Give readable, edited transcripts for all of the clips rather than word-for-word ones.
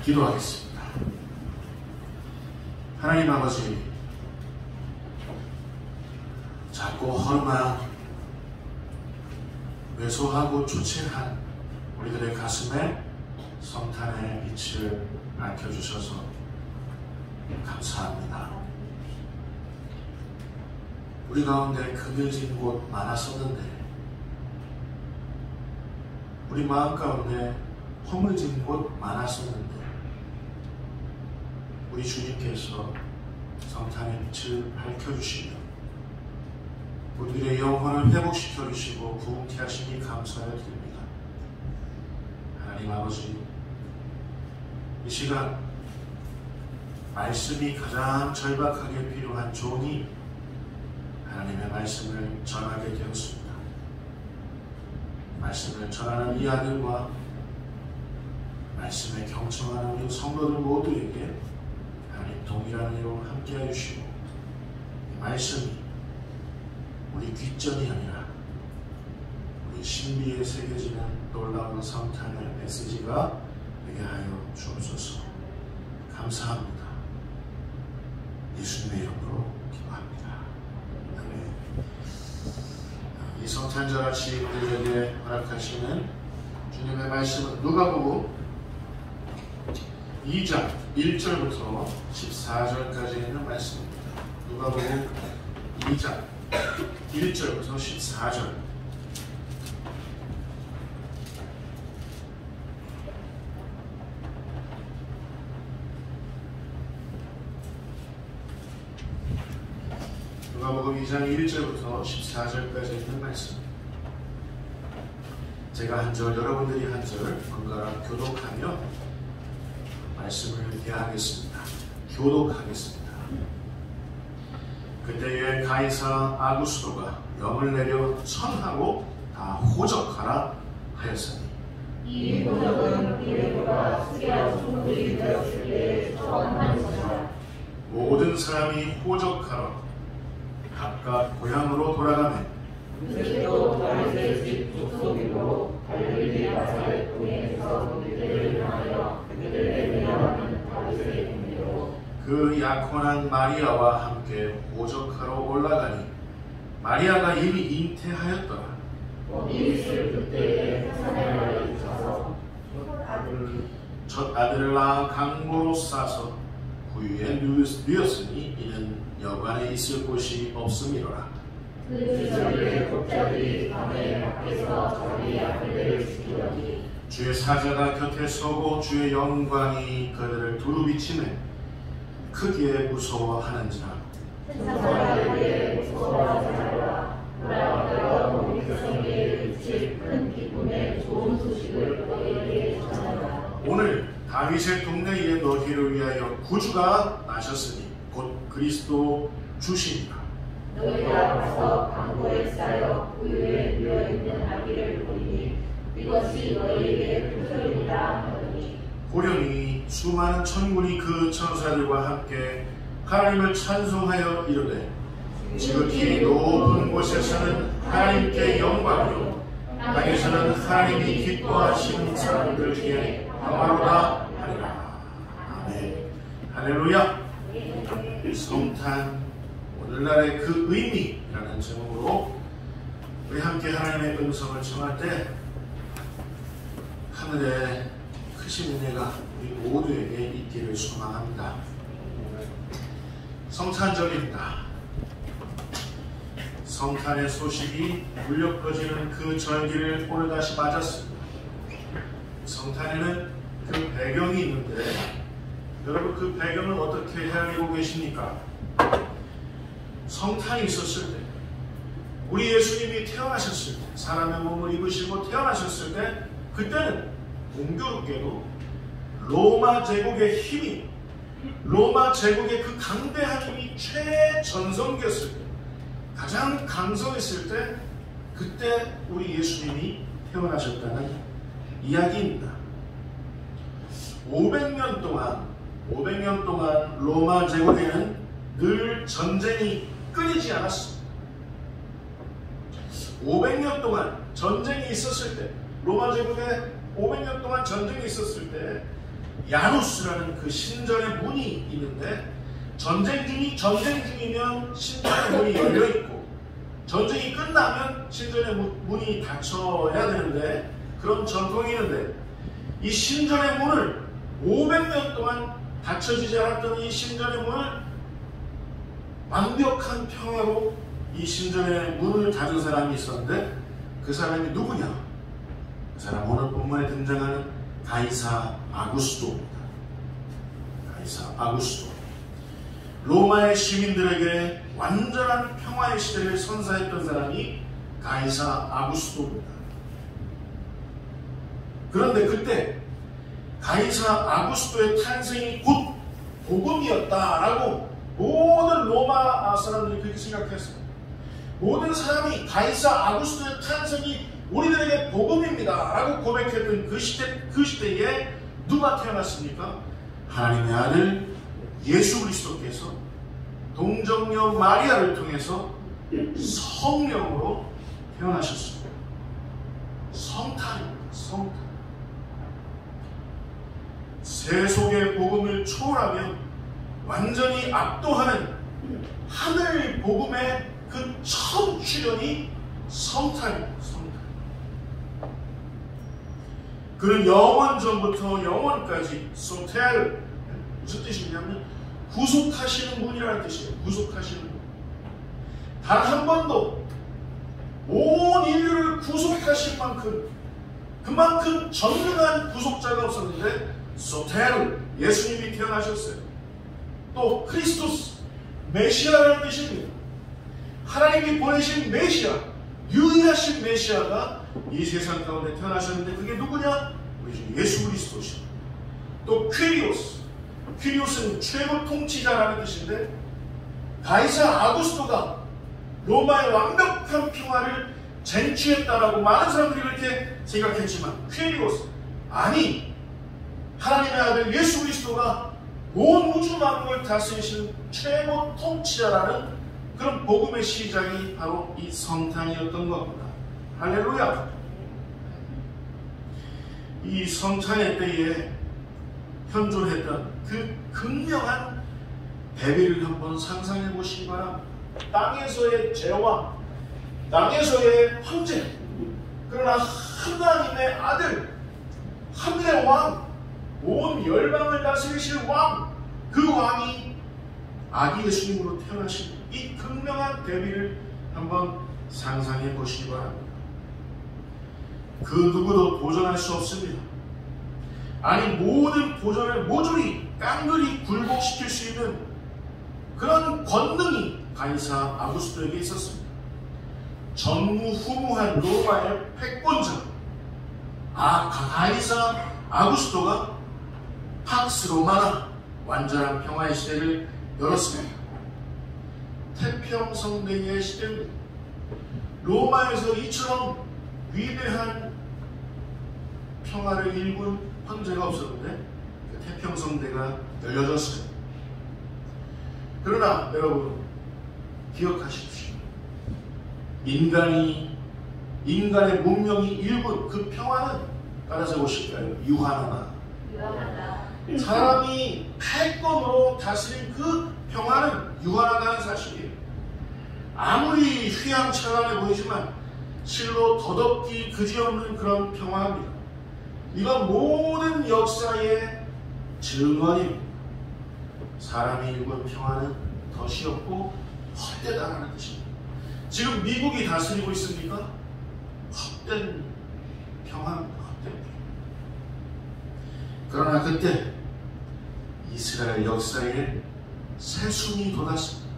기도하겠습니다. 하나님 아버지, 작고 허름한 왜소하고 초췌한 우리들의 가슴에 성탄의 빛을 밝혀주셔서 감사합니다. 우리 가운데 그늘진 곳 많았었는데 우리 마음 가운데 허물진 곳 많았었는데 우리 주님께서 성탄의 빛을 밝혀주시며 우리들의 영혼을 회복시켜 주시고 부흥케 하시니 감사를 드립니다. 하나님 아버지, 이 시간 말씀이 가장 절박하게 필요한 종이 하나님의 말씀을 전하게 되었습니다. 말씀을 전하는 이 아들과 말씀에 경청하는 우리 성도들 모두에게 하나님 동일한 은혜로 함께해 주시고 이 말씀이 우리 귓전이 아니라 우리 신비에 새겨지는 놀라운 성탄의 메시지가 되게 하여 주옵소서. 감사합니다. 예수님의 이름으로 기도합니다. 아멘. 이 성탄절 아침 우리에게 허락하시는 주님의 말씀은 누가복음 2장 1절부터 14절까지 있는 말씀입니다. 누가복음 2장 1절부터 14절. 누가복음 2장 1절부터 14절까지 있는 말씀. 제가 한 절, 여러분들이 한 절 번갈아 교독하며 말씀을 대하겠습니다. 교독하겠습니다. 그때에 가이사 아구스도가 명을 내려 천하로 다 호적하라 하였으니 이 호적은 빌립보가 시리아 총독이 되었을 때 처음 한 것이라. 모든 사람이 호적하러 각각 고향으로 돌아가매 그들도 다윗의 집 족속으로 갈릴리 가사의 동행에서 그들을 향하여 그들의 명하는 다윗의 동료로 그 약혼한 마리아와 함께 호적하러 올라가니 마리아가 이미 잉태하였더라. 거기 있을 그때에 사내를 쳐서 첫 아들을 낳아 강보로 싸서 구유에 누였으니 이는 여관에 있을 곳이 없음이로라. 그 시절에 독자들이 밤에 밖에서 자기 아들들을 지키더니 주의 사자가 곁에 서고 주의 영광이 그들을 두루 비치매 크게 무서워하는지라. 천사들에게 무서워하자라. 돌아와서 온 백성에게 미칠 큰 기쁨의 좋은 소식을 너희에게 전하라. 오늘 다윗의 동네에 너희를 위하여 구주가 나셨으니 곧 그리스도 주시니라. 너희가 가서 강보에 쌓여 우유에 누워있는 아기를 보니 이것이 너희에게 표적이다 하더니 호련히 수많은 천군이 그 천사들과 함께 하나님을 찬송하여 이르되 지극히 높은 곳에서는 하나님께 영광이요 땅에서는 하나님이 기뻐하시는 사람들에게 평화로다 하리라. 아멘. 할렐루야. 성탄 오늘날의 그 의미라는 제목으로 우리 함께 하나님의 음성을 청할 때 하늘에 크신 은혜가 우리 모두에게 있기를 소망합니다. 성탄절입니다. 성탄의 소식이 울려 퍼지는 그 절기를 오늘 다시 맞았습니다. 성탄에는 그 배경이 있는데 여러분 그 배경을 어떻게 헤아리고 계십니까? 성탄이 있었을 때 우리 예수님이 태어나셨을 때 사람의 몸을 입으시고 태어나셨을 때 그때는 공교롭게도 로마 제국의 힘이 로마 제국의 그 강대한 힘이 최전성기였을 때 가장 강성했을 때 그때 우리 예수님이 태어나셨다는 이야기입니다. 500년 동안 로마 제국에는 늘 전쟁이 끊이지 않았습니다. 500년 동안 전쟁이 있었을 때 로마 제국에 500년 동안 전쟁이 있었을 때 야누스라는 그 신전의 문이 있는데, 전쟁 중이면 신전의 문이 열려 있고, 전쟁이 끝나면 신전의 문이 닫혀야 되는데, 그런 전통이 있는데, 이 신전의 문을 500년 동안 닫혀지지 않았던 이 신전의 문을 완벽한 평화로 이 신전의 문을 닫은 사람이 있었는데, 그 사람이 누구냐? 그 사람 오늘 본문에 등장하는 가이사 아구스토입니다. 가이사 아구스토. 로마의 시민들에게 완전한 평화의 시대를 선사했던 사람이 가이사 아구스토입니다. 그런데 그때 가이사 아구스토의 탄생이 곧 복음이었다라고 모든 로마 사람들이 그렇게 생각했어요. 모든 사람이 가이사 아구스토의 탄생이 우리들에게 복음입니다 라고 고백했던 그 시대에 누가 태어났습니까? 하나님의 아들 예수 그리스도께서 동정녀 마리아를 통해서 성령으로 태어나셨습니다. 성탄입니다. 성탄. 세속의 복음을 초월하며 완전히 압도하는 하늘 복음의 그 처음 출현이 성탄입니다. 성탄. 그는 영원 전부터 영원까지 소텔, 무슨 뜻이냐면 구속하시는 분이라는 뜻이에요. 구속하시는 분. 단 한 번도 온 인류를 구속하실 만큼 그만큼 전능한 구속자가 없었는데 소텔, 예수님이 태어나셨어요. 또 크리스토스, 메시아라는 뜻입니다. 하나님이 보내신 메시아, 유일하신 메시아가 이 세상 가운데 태어나셨는데 그게 누구냐? 우리 주 예수 그리스도십니다. 또 퀴리오스, 퀴리오스는 최고 통치자라는 뜻인데 가이사 아구스토가 로마의 완벽한 평화를 쟁취했다라고 많은 사람들이 그렇게 생각했지만 퀴리오스, 아니, 하나님의 아들 예수 그리스도가 온 우주 만물을 다스리시는 최고 통치자라는 그런 복음의 시작이 바로 이 성탄이었던 겁니다. 할렐루야. 이 성탄의 때에 현존했던 그 극명한 대비를 한번 상상해 보시기 바랍니다. 땅에서의 제왕, 땅에서의 황제, 그러나 하나님의 아들, 하늘의 왕, 온 열방을 다스리실 왕, 그 왕이 아기 예수님으로 태어나신 이 극명한 대비를 한번 상상해 보시기 바랍니다. 그 누구도 도전할 수 없습니다. 아니, 모든 도전을 모조리 깡그리 굴복시킬 수 있는 그런 권능이 가이사 아구스토에게 있었습니다. 전무후무한 로마의 패권자 가이사 아구스토가 팍스 로마나 완전한 평화의 시대를 열었습니다. 태평성대의 시대입니다. 로마에서 이처럼 위대한 평화를 일군 황제가 없었는데 그 태평성대가 열려졌어요. 그러나 여러분 기억하십시오. 인간의 문명이 일군 그 평화는 따라서 보실까요? 유한하다. 사람이 패권으로 다스린 그 평화는 유한하다는 사실이에요. 아무리 휘황찬란해 보이지만 실로 더덥기 그지없는 그런 평화입니다. 이건 모든 역사의 증언입니다. 사람이 일군 평화는 덫이 없고 헛되다라는 뜻입니다. 지금 미국이 다스리고 있습니까? 헛된 평화입니다. 헛된 평화. 그러나 그때 이스라엘 역사에 새순이 돋았습니다.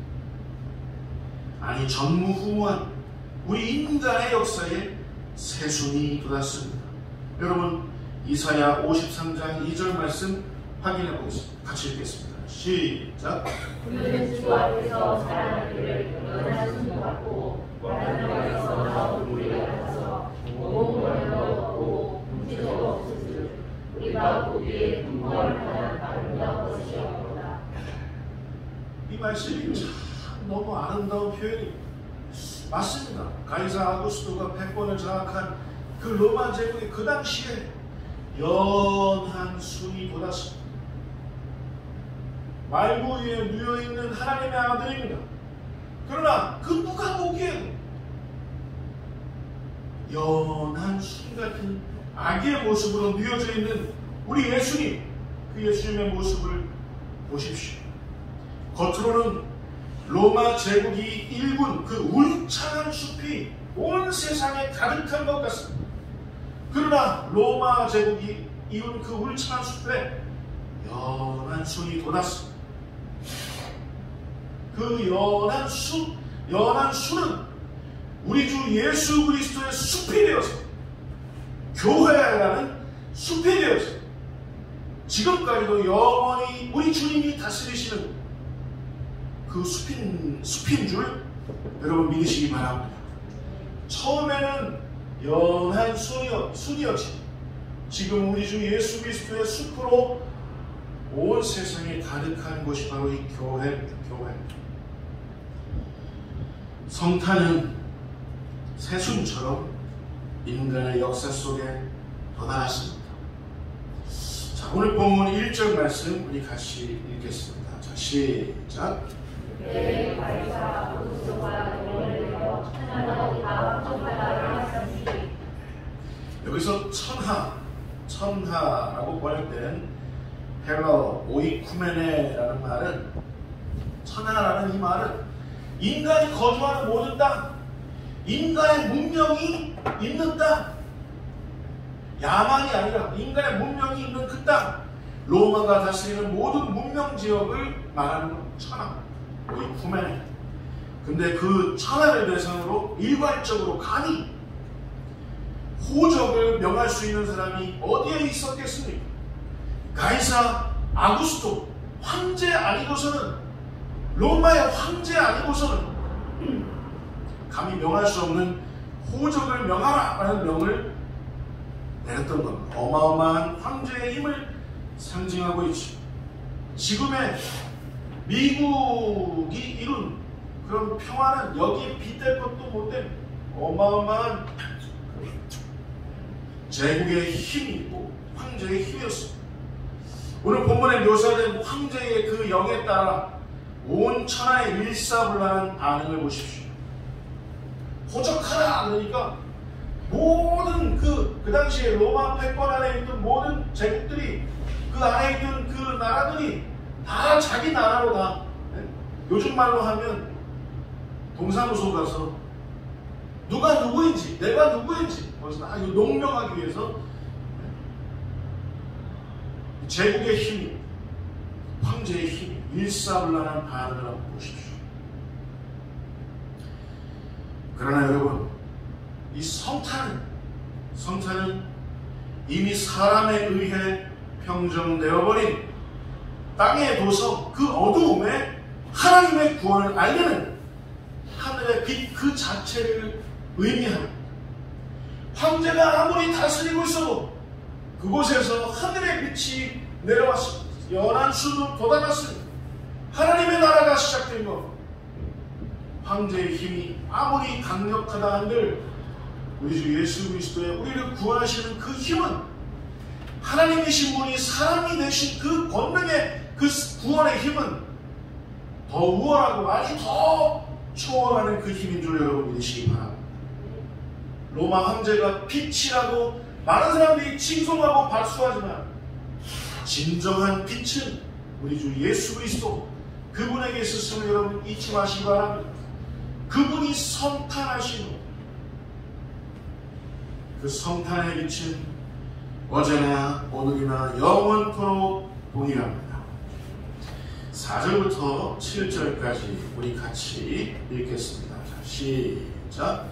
아니, 전무후무한 우리 인간의 역사에 새순이 돋았습니다. 여러분, 이사야 53장 2절 말씀 확인해 보겠습니다. 같이 읽겠습니다. 시작. 그는 주 앞에서 자라나기를 연한 순 같고 바닷가에서 나온 물이 같아서 몸을 얻고 문제도 없으니 우리가 보기에 분모할 만한 아름다운 것이었구나. 이 말씀이 참 너무 아름다운 표현입니다. 맞습니다. 가이사 아구스토가 패권을 장악한 그 로마 제국의 그 당시에 연한 순이 돋았습니다. 말구 위에 누워있는 하나님의 아들입니다. 그러나 그 누가 보기에도 연한 순 같은 아기의 모습으로 누워져 있는 우리 예수님, 그 예수님의 모습을 보십시오. 겉으로는 로마 제국이 일군 그 울창한 숲이 온 세상에 가득한 것 같습니다. 그러나 로마 제국이 이룬 그 울창한 숲에 연한 순이 돋았습니다. 그 연한 순은 우리 주 예수 그리스도의 숲이 되어서 교회라는 숲이 되어서 지금까지도 영원히 우리 주님이 다스리시는 그 숲인 줄 여러분 믿으시기 바랍니다. 처음에는 연한 순이었지 지금 우리 주 예수 그리스도의 숲으로 온 세상에 가득한 곳이 바로 이 교회입니다. 교회. 성탄은 새순처럼 인간의 역사 속에 돋아났습니다. 자, 오늘 본문 1절 말씀 우리 같이 읽겠습니다. 자, 시작. 여기서 천하라고 번역된 헬러 오이쿠메네라는 말은, 천하라는 이 말은 인간이 거주하는 모든 땅, 인간의 문명이 있는 땅, 야만이 아니라 인간의 문명이 있는 그 땅, 로마가 다스리는 모든 문명 지역을 말하는 건 천하, 오이쿠메네. 근데 그 천하를 대상으로 일괄적으로 감히 호적을 명할 수 있는 사람이 어디에 있었겠습니까? 가이사 아구스토 황제 아니고서는, 로마의 황제 아니고서는 감히 명할 수 없는 호적을 명하라 라는 명을 내렸던 겁니다. 어마어마한 황제의 힘을 상징하고 있죠. 지금의 미국이 이룬 그런 평화는 여기에 빗댈 것도 못된 어마어마한 제국의 힘이고 황제의 힘이었습니다. 오늘 본문에 묘사된 황제의 그 영에 따라 온 천하의 일사불란한 반응을 보십시오. 호적하라 그러니까 모든 그 당시에 로마 패권 안에 있던 모든 제국들이, 그 안에 있던 그 나라들이 다 자기 나라로 다, 요즘 말로 하면 동사무소 가서 누가 누구인지, 내가 누구인지 거기서 이거 농명하기 위해서 제국의 힘이, 황제의 힘이 일사불란한 반응을 한번 보십시오. 그러나 여러분, 이 성탄은 이미 사람에 의해 평정되어버린 땅의 도성, 그 어두움에 하나님의 구원을 알리는 하늘의 빛 그 자체를 의미합니다. 황제가 아무리 다스리고 있어도 그곳에서 하늘의 빛이 내려왔습니다. 연한 순으로 돋아났습니다. 하나님의 나라가 시작된 것. 황제의 힘이 아무리 강력하다 한들 우리 주 예수 그리스도의 우리를 구원하시는 그 힘은, 하나님이신 분이 사람이 되신 그 권능의 그 구원의 힘은 더 우월하고 아니 더 초월하는 그 힘인 줄 여러분 믿으시기 바랍니다. 로마 황제가 빛이라고 많은 사람들이 칭송하고 박수하지만 진정한 빛은 우리 주 예수 그리스도, 그분에게 있었음을 여러분 잊지 마시기 바랍니다. 그분이 성탄하시는 그 성탄의 빛은 어제나 오늘이나 영원토록 동일합니다. 4절부터 7절까지 우리 같이 읽겠습니다. 자, 시작.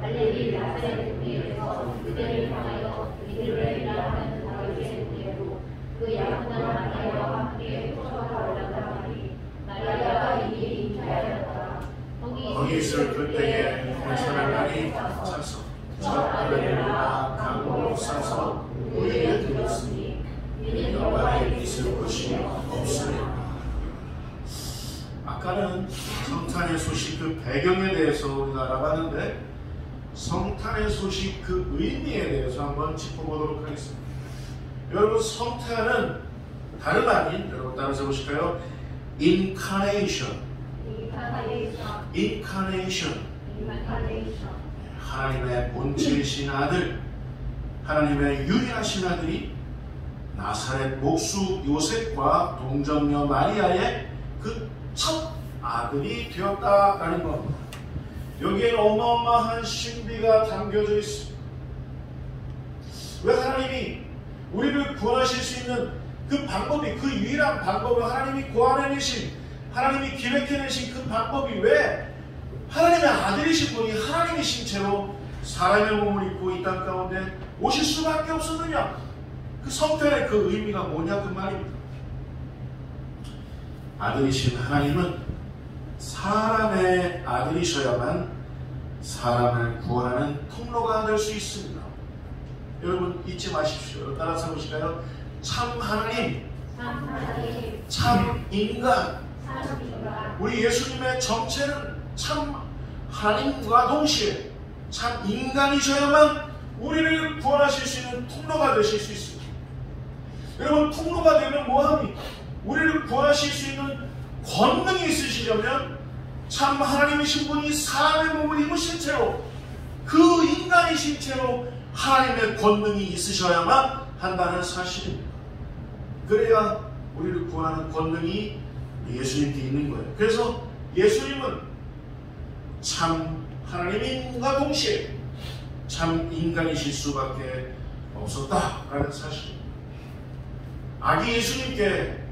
갈릴리 나사렛 위에서 그들을 향하여 이들을 하는 다윗의 무리로 그 양분을 마리아와 함께 쫓아가 올라가니 마리아가 이미 잉태하였다. 거기 있을 그때에 사람들이 차서 첫 아들이나 강으로 싸서 우리에게 들었으니 이는 여호와의 빛을 보시며 없으리라. 아까는 성탄의 소식 그 배경에 대해서 우리가 알아봤는데 성탄의 소식 그 의미에 대해서 한번 짚어보도록 하겠습니다. 여러분, 성탄은 다름 아닌, 여러분 따라서 보실까요? Incarnation. 하나님의 본체이신 아들, 하나님의 유일하신 아들이 나사렛 목수 요셉과 동정녀 마리아의 그 첫 아들이 되었다라는 겁니다. 여기에는 어마어마한 신비가 담겨져 있습니다. 왜 하나님이 우리를 구원하실 수 있는 그 방법이, 그 유일한 방법을 하나님이 고안해내신, 하나님이 기획해내신 그 방법이 왜 하나님의 아들이신 분이 하나님이신 채로 사람의 몸을 입고 이 땅 가운데 오실 수밖에 없었느냐? 그 성탄의 그 의미가 뭐냐 그 말입니다. 아들이신 하나님은 사람의 아들이셔야만 사람을 구원하는 통로가 될 수 있습니다. 여러분 잊지 마십시오. 따라서 보실까요? 참 하나님, 참 인간. 우리 예수님의 정체는 참 하나님과 동시에 참 인간이셔야만 우리를 구원하실 수 있는 통로가 되실 수 있습니다. 여러분, 통로가 되면 뭐합니까? 우리를 구원하실 수 있는 권능이 있으시려면 참 하나님이신 분이 사람의 몸을 입으신 채로, 그 인간이신 채로 하나님의 권능이 있으셔야만 한다는 사실입니다. 그래야 우리를 구원하는 권능이 예수님께 있는 거예요. 그래서 예수님은 참 하나님인과 동시에 참 인간이실 수밖에 없었다라는 사실입니다. 아기 예수님께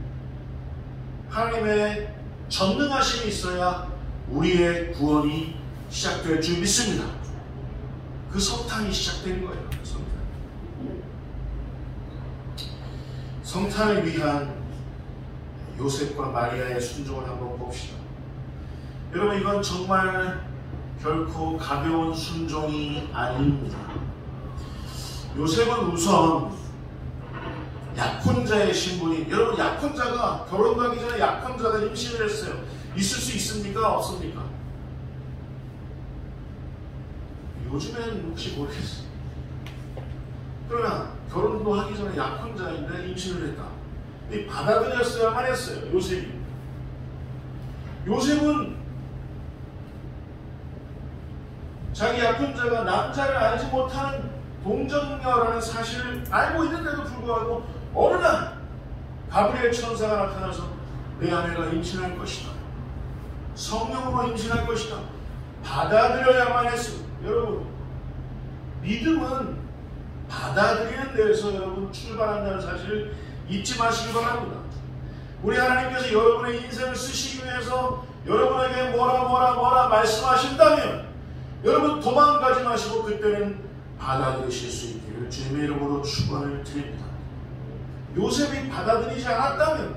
하나님의 전능하심이 있어야 우리의 구원이 시작될 줄 믿습니다. 그 성탄이 시작된 거예요. 성탄을 위한 요셉과 마리아의 순종을 한번 봅시다. 여러분, 이건 정말 결코 가벼운 순종이 아닙니다. 요셉은 우선 약혼자의 신분이, 여러분 약혼자가 결혼하기 전에 약혼자가 임신을 했어요. 있을 수 있습니까? 없습니까? 요즘엔 혹시 모르겠어요. 그러나 결혼도 하기 전에 약혼자인데 임신을 했다. 받아들였어야만 했어요. 요셉이. 요셉은 자기 약혼자가 남자를 알지 못하는 동정녀라는 사실을 알고 있는데도 불구하고 어느 날 가브리엘 천사가 나타나서 내 아내가 임신할 것이다, 성령으로 임신할 것이다, 받아들여야만 했습니다. 여러분, 믿음은 받아들이는 데에서 여러분 출발한다는 사실을 잊지 마시기 바랍니다. 우리 하나님께서 여러분의 인생을 쓰시기 위해서 여러분에게 뭐라 말씀하신다면 여러분 도망가지 마시고 그때는 받아들이실 수 있기를 주님의 이름으로 축원을 드립니다. 요셉이 받아들이지 않았다면,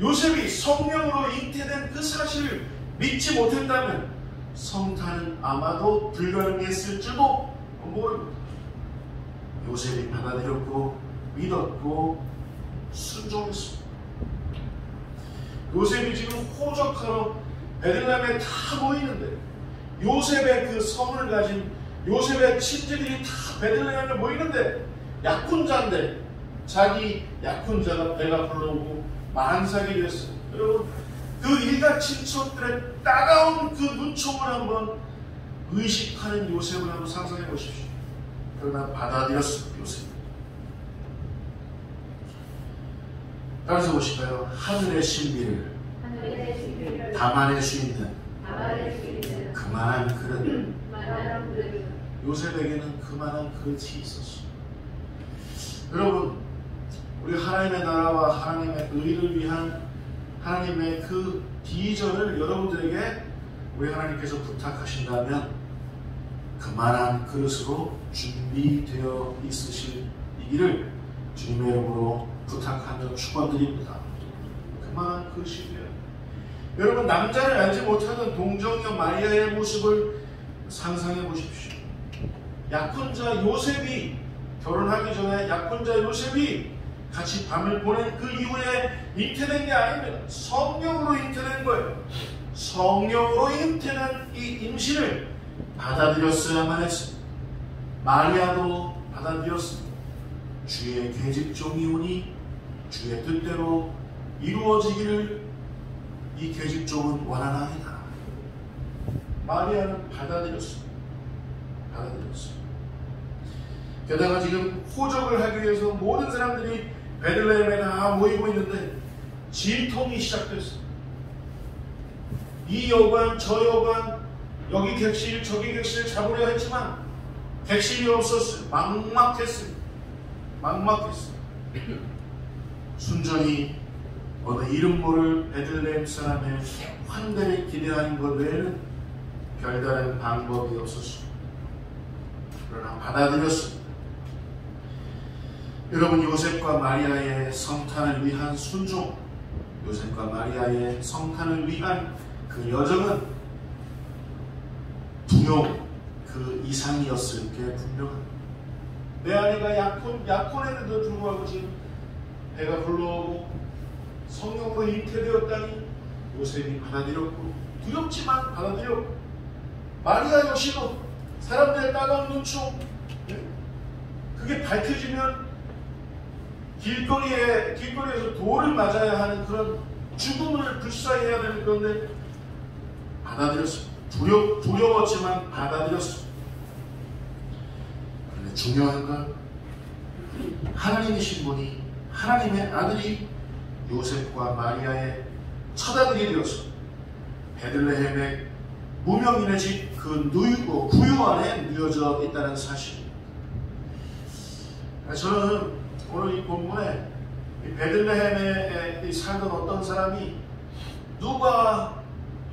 요셉이 성령으로 잉태된 그 사실을 믿지 못했다면 성탄은 아마도 불가능했을지도 모릅니다. 요셉이 받아들였고 믿었고 순종했습니다. 요셉이 지금 호적하러 베들레헴에 다 모이는데, 요셉의 그 성을 가진 요셉의 친지들이 다 베들레헴에 모이는데, 약혼자인데 자기 약혼자가 배가 불러오고 만삭이 됐어요. 여러분, 그 일가 친척들의 따가운 그 눈총을 한번 의식하는 요셉을 한번 상상해 보십시오. 그러나 받아들였습니다. 요셉. 따라서 보실까요? 하늘의 신비를 담아낼 수 있는 그만한 그릇. 요셉에게는 그만한 그릇이 있었어요. 여러분, 우리 하나님의 나라와 하나님의 의를 위한 하나님의 그 비전을 여러분들에게 우리 하나님께서 부탁하신다면 그만한 그릇으로 준비되어 있으시기를 주님의 이름으로 부탁하며 축원드립니다. 그만한 그릇이에요. 여러분, 남자를 알지 못하는 동정녀 마리아의 모습을 상상해 보십시오. 약혼자 요셉이, 결혼하기 전에 약혼자 요셉이 같이 밤을 보낸 그 이후에 잉태된 게 아닙니다. 성령으로 잉태된 거예요. 성령으로 잉태된 이 임신을 받아들였어야만 했습니다. 마리아도 받아들였습니다. 주의 계집종이 오니 주의 뜻대로 이루어지기를 이 계집종은 원하나이다. 마리아는 받아들였습니다. 받아들였습니다. 게다가 지금 호적을 하기 위해서 모든 사람들이 베들레헴에 다 모이고 있는데 진통이 시작됐습니다. 이 여관 저 여관 여기 객실 저기 객실 잡으려 했지만 객실이 없었어요. 막막했습니다. 막막했습니다. 순전히 어느 이름 모를 베들레헴 사람의 환대를 기대하는 것 외에는 별다른 방법이 없었습니다. 그러나 받아들였습니다. 여러분, 요셉과 마리아의 성탄을 위한 순종, 요셉과 마리아의 성탄을 위한 그 여정은 분명 그 이상이었을 게 분명합니다. 내 아내가 약혼했는데도 불구하고 지금 배가 불러오고 성령으로 잉태되었다니 요셉이 받아들였고 두렵지만 받아들였고 마리아 역시도 사람들의 따가운 눈총 그게 밝혀지면 길거리에서 돌을 맞아야 하는 그런 죽음을 불사해야 되는 건데 받아들였습니다. 두려웠지만 받아들였습니다. 그런데 중요한 건 하나님이신 분이 하나님의 아들이 요셉과 마리아의 처자들이 되어서 베들레헴의 무명인의 집 그 구유 안에 누워져 있다는 사실입니다. 저는 오늘 이 본문에 베들레헴에 살던 어떤 사람이 누가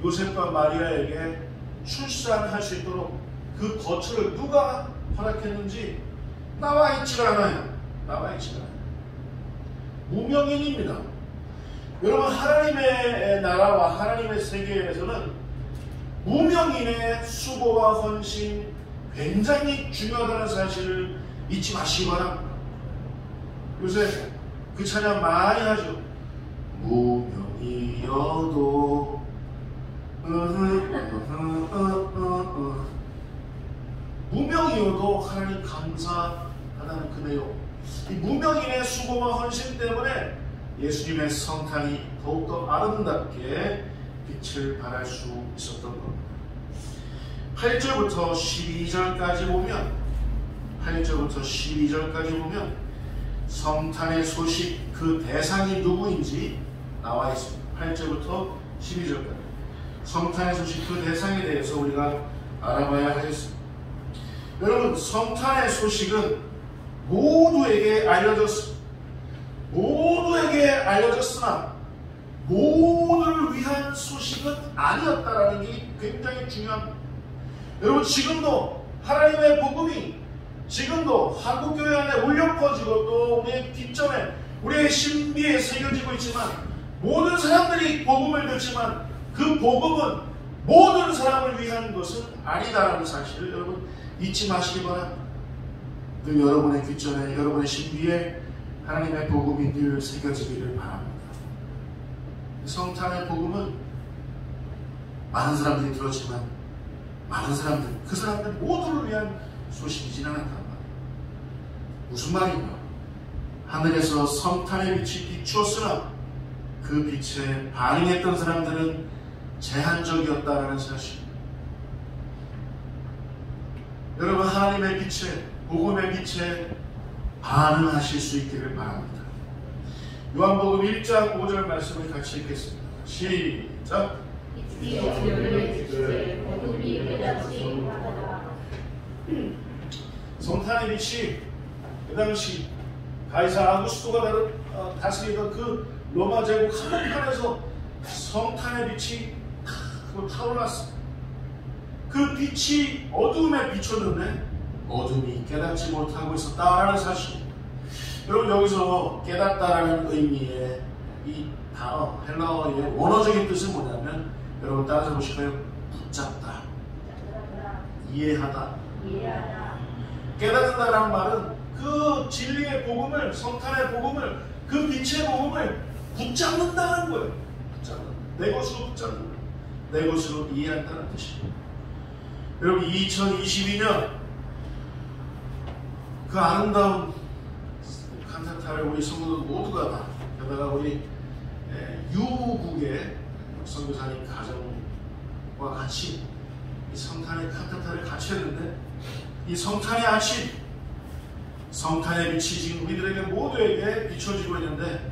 요셉과 마리아에게 출산할 수 있도록 그 거처를 누가 허락했는지 나와 있지가 않아요. 나와 있지가 않아요. 무명인입니다. 여러분, 하나님의 나라와 하나님의 세계에서는 무명인의 수고와 헌신 굉장히 중요하다는 사실을 잊지 마시기 바랍니다. 요새 그 찬양 많이 하죠. 무명이어도 무명이어도 하나님 감사하다는 그 내용. 이 무명인의 수고와 헌신 때문에 예수님의 성탄이 더욱더 아름답게 빛을 발할 수 있었던 겁니다. 8절부터 12절까지 보면 성탄의 소식 그 대상이 누구인지 나와 있습니다. 8절부터 12절까지 성탄의 소식 그 대상에 대해서 우리가 알아봐야 하겠습니다. 여러분, 성탄의 소식은 모두에게 알려졌습니다. 모두에게 알려졌으나 모두를 위한 소식은 아니었다라는 게 굉장히 중요합니다. 여러분, 지금도 하나님의 복음이 지금도 한국교회 안에 울려 퍼지고 또 우리의 뒷전에 우리의 신비에 새겨지고 있지만 모든 사람들이 복음을 듣지만 그 복음은 모든 사람을 위한 것은 아니다라는 사실을 여러분 잊지 마시기 바랍니다. 늘 여러분의 뒷전에 여러분의 신비에 하나님의 복음이 늘 새겨지기를 바랍니다. 성탄의 복음은 많은 사람들이 들었지만 많은 사람들, 그 사람들 모두를 위한 소식이지는 않단 말이에요. 무슨 말인가? 하늘에서 성탄의 빛이 비추었으나 그 빛에 반응했던 사람들은 제한적이었다라는 사실. 여러분, 하나님의 빛에, 복음의 빛에 반응하실 수 있기를 바랍니다. 요한복음 1장 5절 말씀을 같이 읽겠습니다. 시작. 성탄의 빛이 그 당시 가이사 아구스토가 다스리던 그 로마 제국 한복판에서 성탄의 빛이 타올랐습니다. 그 빛이 어둠에 비쳤는데 어둠이 깨닫지 못하고 있었다라는 사실. 여러분, 여기서 깨닫다라는 의미의 이 단어, 헬라어의 원어적인 뜻은 뭐냐면, 여러분 따라서 보실까요? 붙잡다, 이해하다. 깨닫는다라는 말은 그 진리의 복음을, 성탄의 복음을, 그 빛의 복음을 붙잡는다는 거예요. 붙잡는, 내 것으로 붙잡는, 내 것으로 이해한다는 뜻입니다. 여러분 2022년 그 아름다운 칸타타를 우리 성도들 모두가 다, 게다가 우리 유국의 선교사님 가정과 같이 이 성탄의 칸타타를 같이 했는데, 이 성탄의 아침, 성탄의 빛이 지금 우리들에게 모두에게 비춰지고 있는데,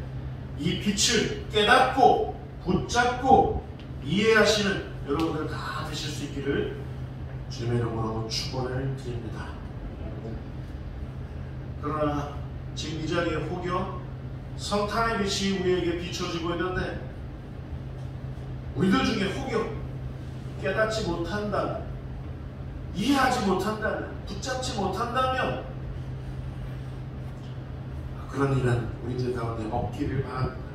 이 빛을 깨닫고 붙잡고 이해하시는 여러분들 다 되실 수 있기를 주님의 이름으로 축원을 드립니다. 그러나 지금 이 자리에 혹여 성탄의 빛이 우리에게 비춰지고 있는데, 우리들 중에 혹여 깨닫지 못한다면, 이해하지 못한다면, 붙잡지 못한다면, 그런 일은 우리들 가운데 없기를 바랍니다.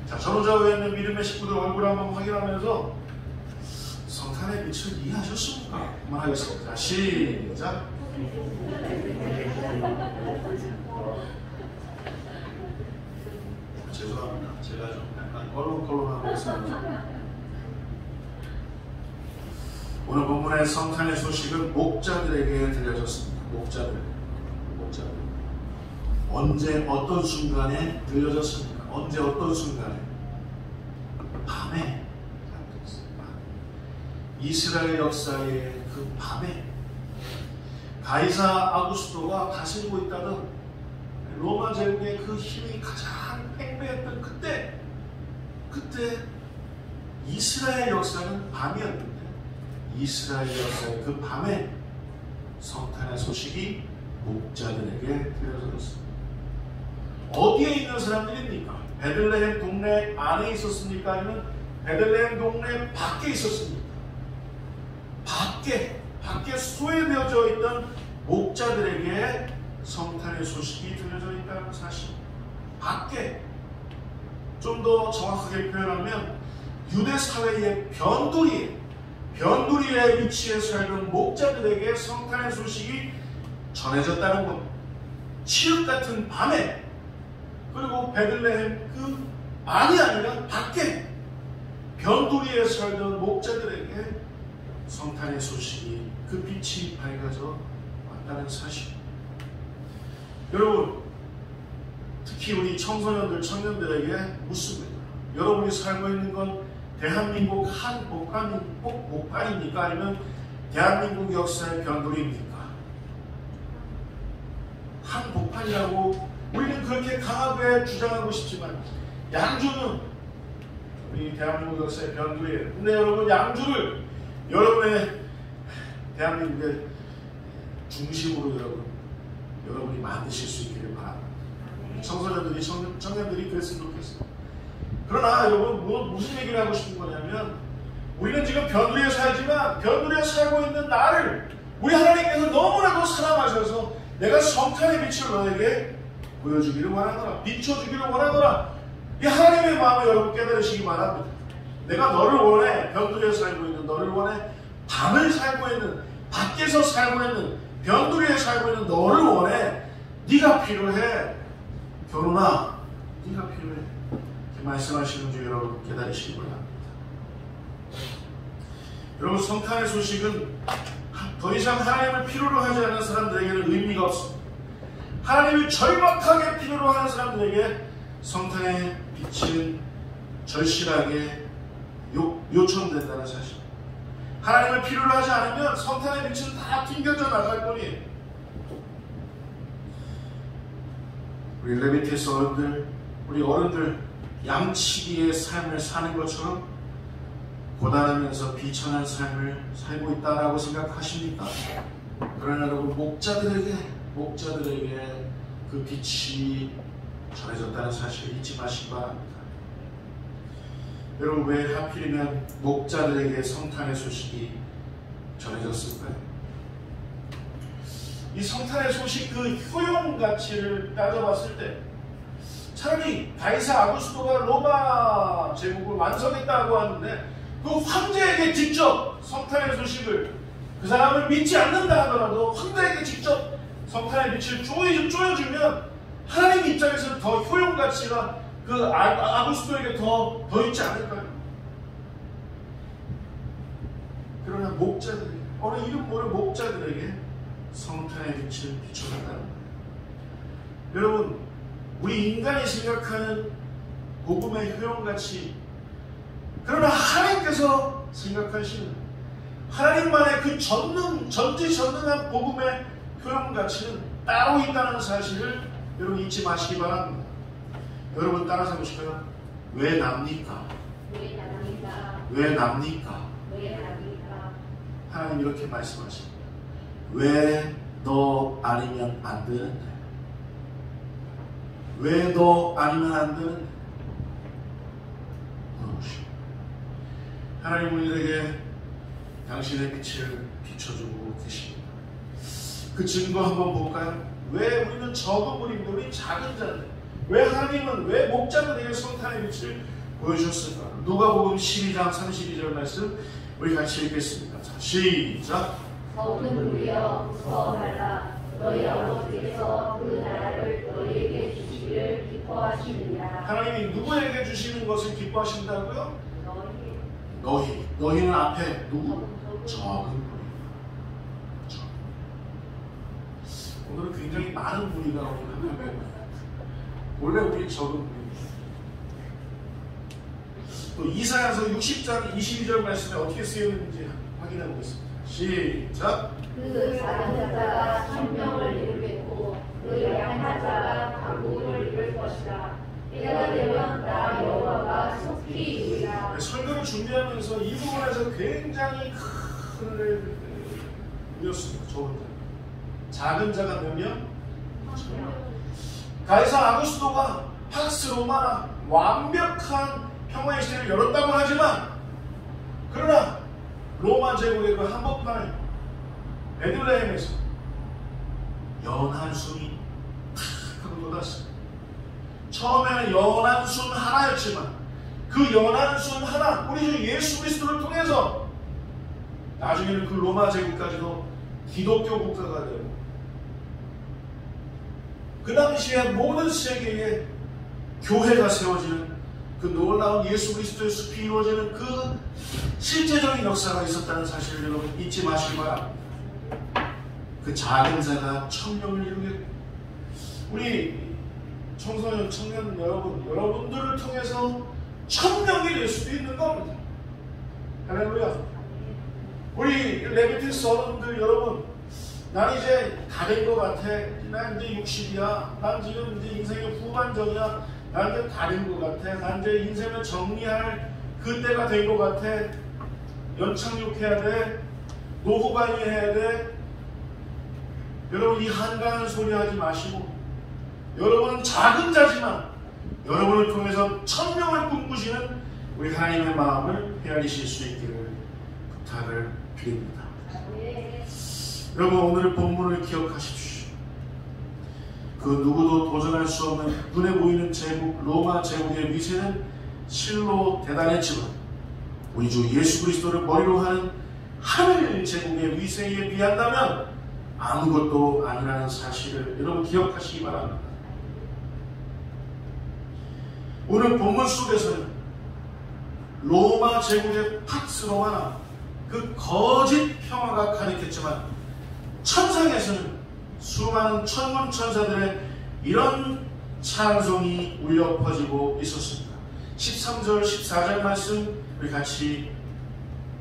자, 저로 좌우에 있는 믿음의 식구들 얼굴 한번 확인하면서 성탄의 빛을 이해하셨습니까? 한번 하겠습니다. 자, 시작. 죄송합니다. 제가 좀 약간 얼렁덜렁하고 있습니다. 오늘 본문의 성탄의 소식은 목자들에게 들려졌습니다. 목자들. 언제 어떤 순간에 들려졌습니까? 언제 어떤 순간에? 밤에. 이스라엘 역사의 그 밤에 가이사 아구스토가 다스리고 있다던 로마 제국의 그 힘이 가장 팽배했던 그때 이스라엘 역사는 밤이었는데, 이스라엘 역사의 그 밤에 성탄의 소식이 목자들에게 들려졌습니다. 어디에 있는 사람들입니까? 베들레헴 동네 안에 있었습니까? 아니면 베들레헴 동네 밖에 있었습니까? 밖에 소외되어져 있던 목자들에게 성탄의 소식이 들려져 있다는 사실. 밖에, 좀 더 정확하게 표현하면 유대 사회의 변두리에 위치해 살던 목자들에게 성탄의 소식이 전해졌다는 것. 칠흑 같은 밤에, 그리고 베들레헴 그 안이 아니라 밖에 변두리에 살던 목자들에게 성탄의 소식이, 그 빛이 밝아져 왔다는 사실. 여러분, 특히 우리 청소년들, 청년들에게 묻습니다. 여러분이 살고 있는 건 대한민국 한복판입니까? 아니면 대한민국 역사의 변두리입니까? 한복판이라고 우리는 그렇게 강하게 주장하고 싶지만, 양주는 우리 대한민국 역사의 변두리예요. 근데 여러분, 양주를 여러분의 대한민국의 중심으로 여러분이 만드실 수 있기를 바랍니다. 청소년들이, 청년들이 그랬으면 좋겠습니다. 그러나 여러분, 무슨 얘기를 하고 싶은 거냐면, 우리는 지금 변두리에 살지만 변두리에 살고 있는 나를 우리 하나님께서 너무나도 사랑하셔서 내가 성탄의 빛을 너에게 보여주기를 원하노라, 비춰주기를 원하노라. 이 하나님의 마음을 여러분 깨달으시기 바랍니다. 내가 너를 원해. 변두리에 살고 있는 너를 원해. 밤을 살고 있는, 밖에서 살고 있는, 변두리에 살고 있는 너를 원해. 네가 필요해. 결혼아, 네가 필요해. 이렇게 말씀하시는 줄 여러분 깨달으시기 바랍니다. 여러분, 성탄의 소식은 더 이상 하나님을 필요로 하지 않는 사람들에게는 의미가 없습니다. 하나님을 절박하게 필요로 하는 사람들에게 성탄의 빛은 절실하게 요청된다는 사실. 하나님을 필요로 하지 않으면 성탄의 빛은 다 튕겨져 나갈 뿐이에요. 우리 레비티스 어른들, 우리 어른들 양치기의 삶을 사는 것처럼 고단하면서 비천한 삶을 살고 있다라고 생각하십니까? 그러나 여러분, 목자들에게 그 빛이 전해졌다는 사실을 잊지 마시기 바랍니다. 여러분, 왜 하필이면 목자들에게 성탄의 소식이 전해졌을까요? 이 성탄의 소식 그 효용 가치를 따져봤을 때 차라리 가이사 아구스토가 로마 제국을 완성했다고 하는데, 그 황제에게 직접 성탄의 소식을, 그 사람을 믿지 않는다 하더라도 황제에게 직접 성탄의 빛을 쪼여주면 하나님 입장에서는 더 효용 가치가 그 아구스토에게 더 있지 않을까요? 그러나 목자들이 어느 이름 모를 목자들에게 성탄의 빛을 비춰준다는 거예요. 여러분, 우리 인간이 생각하는 복음의 효용같이, 그러나 하나님께서 생각하시는 하나님만의 그 전지전능한 복음의 효용가치는 따로 있다는 사실을 여러분 잊지 마시기 바랍니다. 여러분 따라서 보실까요? 왜 납니까? 왜 납니까? 왜 납니까? 왜 납니까? 하나님 이렇게 말씀하십니다. 왜 너 아니면 안 되는데? 왜 너 아니면 안 되는데? 하나님 우리에게 당신의 빛을 비춰주고 계십니다. 그 증거 한번 볼까요? 왜 우리는 적은 무리인데, 우리 작은 자인데, 왜 하나님은, 왜 목자들에게 성탄의 빛을 보여주셨을까? 누가복음 12장 32절 말씀 우리 같이 읽겠습니다. 자, 시작. 서툰 무리여 무서워 말라. 너희 아버지께서 그 나라를 너희에게 주시기를 기뻐하시느니라. 하나님이 누구에게 주시는 것을 기뻐하신다고요? 너희. 너희는 앞에 누구? 적은 무리. 오늘은 굉장히 많은 무리가 오늘 원래 우리 적은 무리입니다. 또 이사야서 60장 22절 말씀에 어떻게 쓰여있는지 확인해 보겠습니다. 시작. 그 작은 자가 천명을 이루겠고 그 약한 자가 강국을 이룰 것이라. 때가 되면 나 여호와가 속히 이루리라. 설교를 준비하면서 이 부분에서 굉장히 큰 은혜를 누렸습니다. 적은 자. 작은 자가 몇 명? 가이사 아구스토가 팍스 로마나 완벽한 평화의 시대를 열었다고 하지만, 그러나 로마 제국의 그 한복판에 베들레헴에서 연한 순이 탁 하고 돋았습니다. 처음에는 연한 순 하나였지만 그 연한 순 하나, 우리 주 예수 그리스도를 통해서 나중에는 그 로마 제국까지도 기독교 국가가 되고, 그 당시에 모든 세계에 교회가 세워지는 그 놀라운 예수 그리스도의 숲이 이루어지는 그 실제적인 역사가 있었다는 사실을 여러분 잊지 마시기 바랍니다. 그 작은 자가 천명을 이루겠고, 우리 청소년, 청년 여러분들을 통해서 천명이 될 수도 있는 겁니다. 할렐루야. 우리 레비티스 어른들 여러분, 난 이제 다 된 것 같아. 난 이제 60이야. 난 지금 이제 인생의 후반전이야. 난 이제 다 된 것 같아. 난 이제 인생을 정리할 그때가 된 것 같아. 연착륙해야 돼. 노후반이해야 돼. 여러분 이 한가한 소리 하지 마시고, 여러분은 작은 자지만 여러분을 통해서 천명을 꿈꾸시는 우리 하나님의 마음을 헤아리실 수 있기를 부탁을 드립니다. 여러분 오늘의 본문을 기억하십시오. 그 누구도 도전할 수 없는 눈에 보이는 제국, 로마 제국의 위세는 실로 대단했지만 우리 주 예수 그리스도를 머리로 하는 하늘 제국의 위세에 비한다면 아무것도 아니라는 사실을 여러분 기억하시기 바랍니다. 오늘 본문 속에서는 로마 제국의 팍스 로마나 그 거짓 평화가 가득했지만, 천상에서는 수많은 천문 천사들의 이런 찬송이 울려 퍼지고 있었습니다. 13절 14절 말씀 우리 같이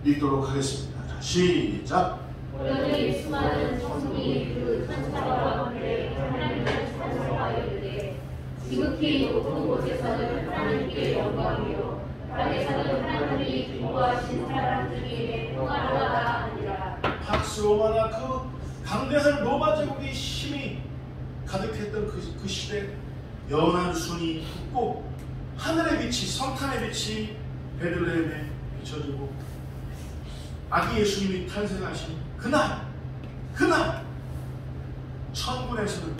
읽도록 하겠습니다. 자, 시작. 오늘의 수많은 천국이 그 천사와 함께 하나님을 찬송하여 이르되, 지극히 높은 곳에서는 하나님께 영광이요 땅에서는 하나님이 기뻐하신 사람들에게 평화로다 하니라. 팍스 로마나 그 강대한 로마 제국의 힘이 가득했던 그 시대, 연한 순이 붙고 하늘의 빛이, 성탄의 빛이 베들레헴에 비춰지고 아기 예수님이 탄생하신 그날 천군에서는,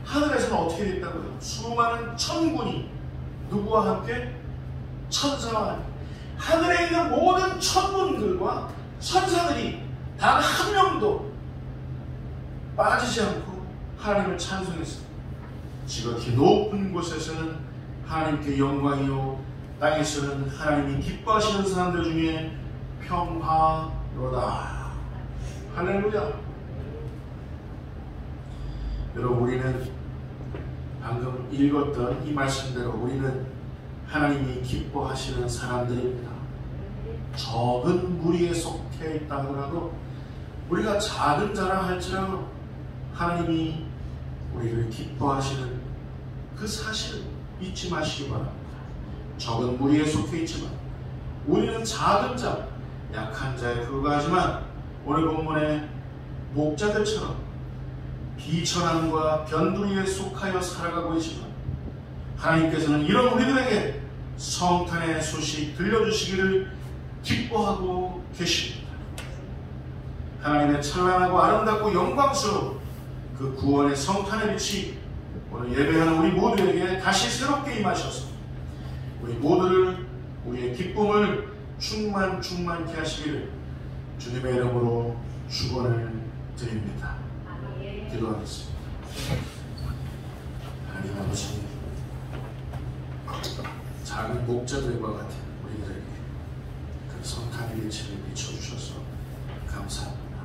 하늘에서는 어떻게 됐다고요? 수많은 천군이 누구와 함께? 천사와 함께, 하늘에 있는 모든 천군들과 천사들이 단 한 명도 빠지지 않고 하나님을 찬송했습니다. 지극히 높은 곳에서는 하나님께 영광이요 땅에서는 하나님이 기뻐하시는 사람들 중에 평화로다. 할렐루야. 여러분, 우리는 방금 읽었던 이 말씀대로 우리는 하나님이 기뻐하시는 사람들입니다. 적은 무리에 속해 있다 하더라도, 우리가 작은 자라 할지라도 하나님이 우리를 기뻐하시는 그 사실을 잊지 마시기 바랍니다. 적은 무리에 속해 있지만 우리는 작은 자, 약한 자에 불과하지만 오늘 본문의 목자들처럼 비천함과 변두리에 속하여 살아가고 있지만 하나님께서는 이런 우리들에게 성탄의 소식 들려주시기를 기뻐하고 계십니다. 하나님의 찬란하고 아름답고 영광스러운 그 구원의 성탄의 빛이 오늘 예배하는 우리 모두에게 다시 새롭게 임하셔서 우리 모두를, 우리의 기쁨을 충만케 하시기를 주님의 이름으로 축원을 드립니다. 기도하겠습니다. 하나님 아버지, 작은 목자들과 같은 우리들에게 그 성탄의 빛을 비춰주셔서 감사합니다.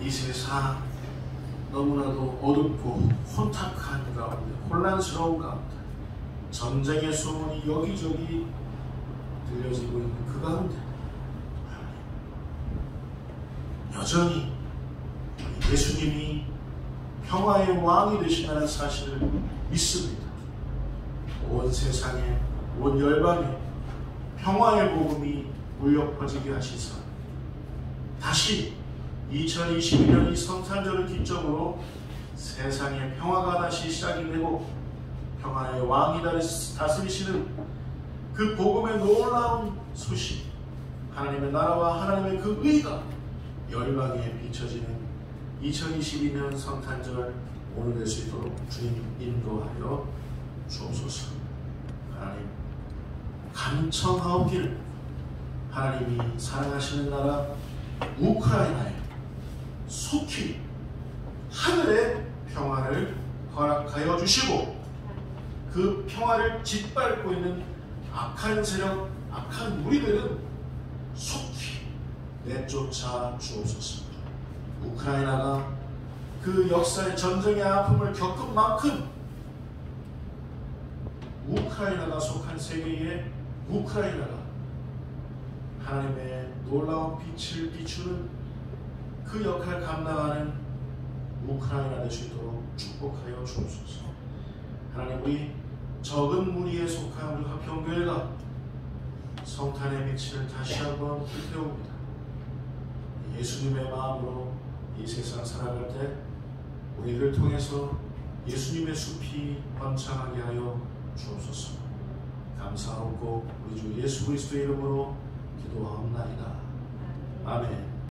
이 세상 너무나도 어둡고 혼탁한 가운데, 혼란스러운 가운데, 전쟁의 소문이 여기저기 들려지고 있는 그 가운데 여전히 예수님이 평화의 왕이 되신다는 사실을 믿습니다. 온 세상에, 온 열방에 평화의 복음이 울려 퍼지게 하시사 다시 2022년 이 성탄절을 기점으로 세상에 평화가 다시 시작이 되고 평화의 왕이 다스리시는 그 복음의 놀라운 소식, 하나님의 나라와 하나님의 그 의가 열방에 비춰지는 2022년 성탄절 오늘 될 수 있도록 주님 인도하여 주옵소서. 하나님, 간청하옵기를 하나님이 사랑하시는 나라 우크라이나에 속히 하늘의 평화를 허락하여 주시고 그 평화를 짓밟고 있는 악한 세력, 악한 무리들은 속히 내쫓아 주옵소서. 우크라이나가 그 역사의 전쟁의 아픔을 겪은 만큼 우크라이나가 속한 세계의 우크라이나가 하나님의 놀라운 빛을 비추는 그 역할을 감당하는 우크라이나 될 수 있도록 축복하여 주옵소서. 하나님, 우리 적은 무리에 속한 우리 화평교회가 성탄의 빛을 다시 한번 불태웁니다. 예수님의 마음으로 이 세상 살아갈 때 우리를 통해서 예수님의 숲이 번창하게 하여 주옵소서. 감사하고 우리 주 예수 그리스도의 이름으로 기도하옵나이다. 아멘.